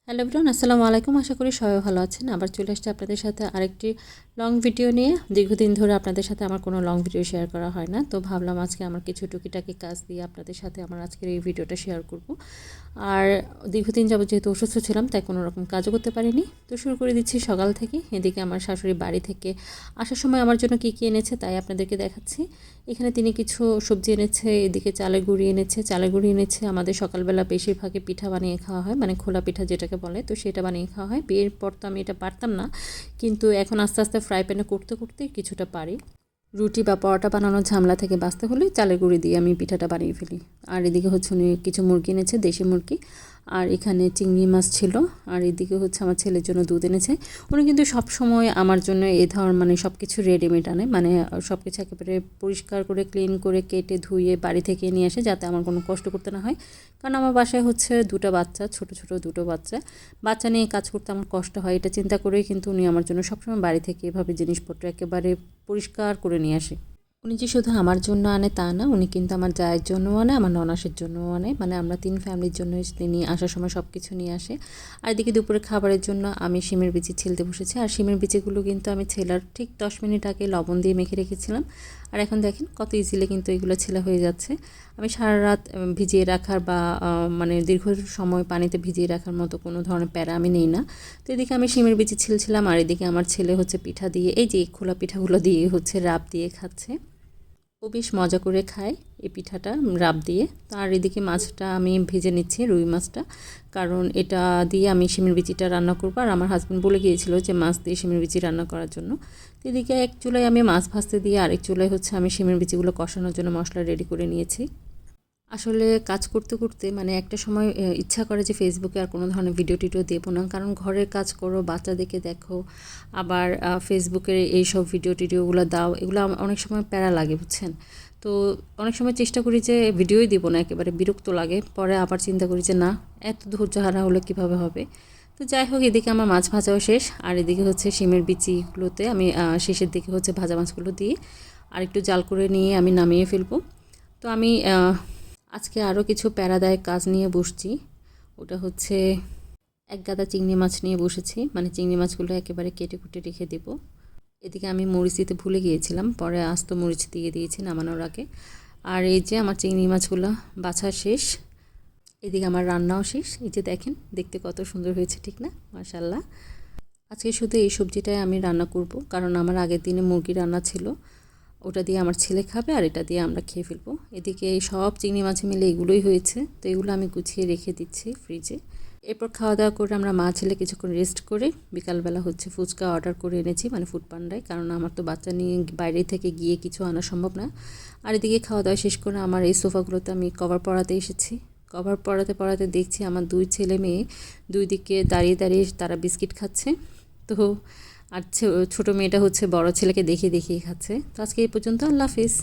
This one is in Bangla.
হ্যালো এভরিওয়ান, আসসালামু আলাইকুম। আশা করি সবাই ভালো আছেন। আবার চলে আসছে আপনাদের সাথে আরেকটি লং ভিডিও নিয়ে। দীর্ঘদিন ধরে আপনাদের সাথে আমার কোনো লং ভিডিও শেয়ার করা হয় না, তো ভাবলাম আজকে আমার কিছু টুকিটাকি কাজ দিয়ে আপনাদের সাথে আমার আজকের এই ভিডিওটা শেয়ার করব। আর দীর্ঘদিন যাবত যেহেতু অসুস্থ ছিলাম, তাই কোনো রকম কাজও করতে পারিনি। তো শুরু করে দিচ্ছি সকাল থেকে। এদিকে আমার শাশুড়ি বাড়ি থেকে আসার সময় আমার জন্য কী কী এনেছে তাই আপনাদেরকে দেখাচ্ছি। এখানে তিনি কিছু সবজি এনেছে, এদিকে চালের গুঁড়ি এনেছে। চালের গুঁড়ি এনেছে আমাদের সকালবেলা বেশিরভাগই পিঠা বানিয়ে খাওয়া হয়, মানে খোলা পিঠা যেটাকে বলে, তো সেটা বানিয়ে খাওয়া হয়। বিয়ের পর তো আমি এটা পারতাম না, কিন্তু এখন আস্তে আস্তে ফ্রাই প্যানে করতে করতে কিছুটা পারি। রুটি বা পরোটা বানানোর ঝামেলা থেকে বাঁচতে হলে চালের গুঁড়ি দিয়ে আমি পিঠাটা বানিয়ে ফেলি। আর এদিকে হচ্ছে উনি কিছু মুরগি এনেছে, দেশি মুরগি। আর এখানে চিংড়ি মাছ ছিল। আর এদিকে হচ্ছে আমার ছেলের জন্য দুধ এনেছে। উনি কিন্তু সব সময় আমার জন্য এই ধরনের মানে সব কিছু রেডিমেড আনে, মানে সব কিছু একেবারে পরিষ্কার করে ক্লিন করে কেটে ধুয়ে বাড়ি থেকে নিয়ে আসে, যাতে আমার কোনো কষ্ট করতে না হয়। কারণ আমার বাসায় হচ্ছে দুটো বাচ্চা, ছোট ছোট দুটো বাচ্চা। বাচ্চা নিয়ে কাজ করতে আমার কষ্ট হয়, এটা চিন্তা করেই কিন্তু উনি আমার জন্য সবসময় বাড়ি থেকে এভাবে জিনিসপত্র একেবারে পরিষ্কার করে নিয়ে আসে। উনি যে শুধু আমার জন্য আনে তা না, উনি কিন্তু আমার জায়ের জন্যও আনে, আমার ননাসের জন্যও আনে, মানে আমরা 3 ফ্যামিলির জন্য তিনি আসার সময় সব কিছু নিয়ে আসে। আর এদিকে দুপুরে খাবারের জন্য আমি শিমের বিচি ছিলতে বসেছি। আর শিমের বিচিগুলো কিন্তু আমি ছেলার ঠিক 10 মিনিট আগে লবণ দিয়ে মেখে রেখেছিলাম। আর এখন দেখেন কত ইজিলি কিন্তু এগুলো ছেলা হয়ে যাচ্ছে। আমি সারা রাত ভিজিয়ে রাখার বা মানে দীর্ঘ সময় পানিতে ভিজিয়ে রাখার মতো কোনো ধরনের প্যারা আমি নেই না। তো এদিকে আমি শিমের বিচি ছিলছিলাম, আর এদিকে আমার ছেলে হচ্ছে পিঠা দিয়ে, এই যে খোলা পিঠাগুলো দিয়ে হচ্ছে রাব দিয়ে খাচ্ছে। ও বেশ মজা করে খায় এই পিঠাটা রাব দিয়ে। তার এদিকে মাছটা আমি ভেজে নিচ্ছি, রুই মাছটা, কারণ এটা দিয়ে আমি শিমের বিচিটা রান্না করবো। আর আমার হাজব্যান্ড বলে গিয়েছিল যে মাছ দিয়ে শিমের বিচি রান্না করার জন্য। তো এদিকে এক চুলায় আমি মাছ ভাজতে দিয়ে আরেক চুলায় হচ্ছে আমি শিমের বিচিগুলো কষানোর জন্য মশলা রেডি করে নিয়েছি। আসলে কাজ করতে করতে মানে একটা সময় ইচ্ছা করে যে ফেসবুকে আর কোনো ধরনের ভিডিও টিডিও দেবো না, কারণ ঘরের কাজ করো, বাচ্চাদেরকে দেখো, আবার ফেসবুকের এইসব ভিডিও টিডিওগুলো দাও, এগুলো অনেক সময় প্যারা লাগে, বুঝছেন। তো অনেক সময় চেষ্টা করি যে ভিডিওই দিব না, একেবারে বিরক্ত লাগে। পরে আবার চিন্তা করি যে না, এত ধৈর্য হারা হলে কীভাবে হবে। তো যাই হোক, এদিকে আমার মাছ ভাজাও শেষ। আর এদিকে হচ্ছে শিমের বিচিগুলোতে আমি শেষের দিকে হচ্ছে ভাজা মাছগুলো দিয়ে আর একটু জাল করে নিয়ে আমি নামিয়ে ফেলবো। তো আমি আজকে আরও কিছু প্যারাদায়ক কাজ নিয়ে বসছি। ওটা হচ্ছে এক গাদা চিংড়ি মাছ নিয়ে বসেছি, মানে চিংড়ি মাছগুলো একেবারে কেটে কুটে রেখে দেব। এদিকে আমি মরিচ দিতে ভুলে গিয়েছিলাম, পরে আস্ত মরিচ দিয়ে দিয়েছি নামানোর আগে। আর এই যে আমার চিংড়ি মাছগুলো বাছা শেষ। এদিকে আমার রান্নাও শেষ। এই যে দেখেন, দেখতে কত সুন্দর হয়েছে, ঠিক না? মাশাআল্লাহ। আজকে শুধু এই সবজিটাই আমি রান্না করব, কারণ আমার আগের দিনে মুরগি রান্না ছিল, ওটা দিয়ে আমার ছেলে খাবে আর এটা দিয়ে আমরা খেয়ে ফেলবো। এদিকে এই সব চিংড়ি মাছে মিলে এগুলোই হয়েছে, তো এগুলো আমি গুছিয়ে রেখে দিচ্ছি ফ্রিজে। এরপর খাওয়া দাওয়া করে আমরা মা ছেলে কিছুক্ষণ রেস্ট করে বিকালবেলা হচ্ছে ফুচকা অর্ডার করে এনেছি, মানে ফুড পান্ডায়, কারণ আমার তো বাচ্চা নিয়ে বাইরে থেকে গিয়ে কিছু আনা সম্ভব না। আর এদিকে খাওয়া দাওয়া শেষ করে আমার এই সোফাগুলোতে আমি কভার পরাতে এসেছি। কভার পরাতে পরাতে দেখছি আমার 2 ছেলে মেয়ে দুই দিকে দাঁড়িয়ে দাঁড়িয়ে তারা বিস্কিট খাচ্ছে। তো আর ছোটো মেয়েটা হচ্ছে বড় ছেলেকে দেখিয়ে দেখিয়ে খাচ্ছে। তো আজকে এই পর্যন্ত, আল্লাহ হাফিজ।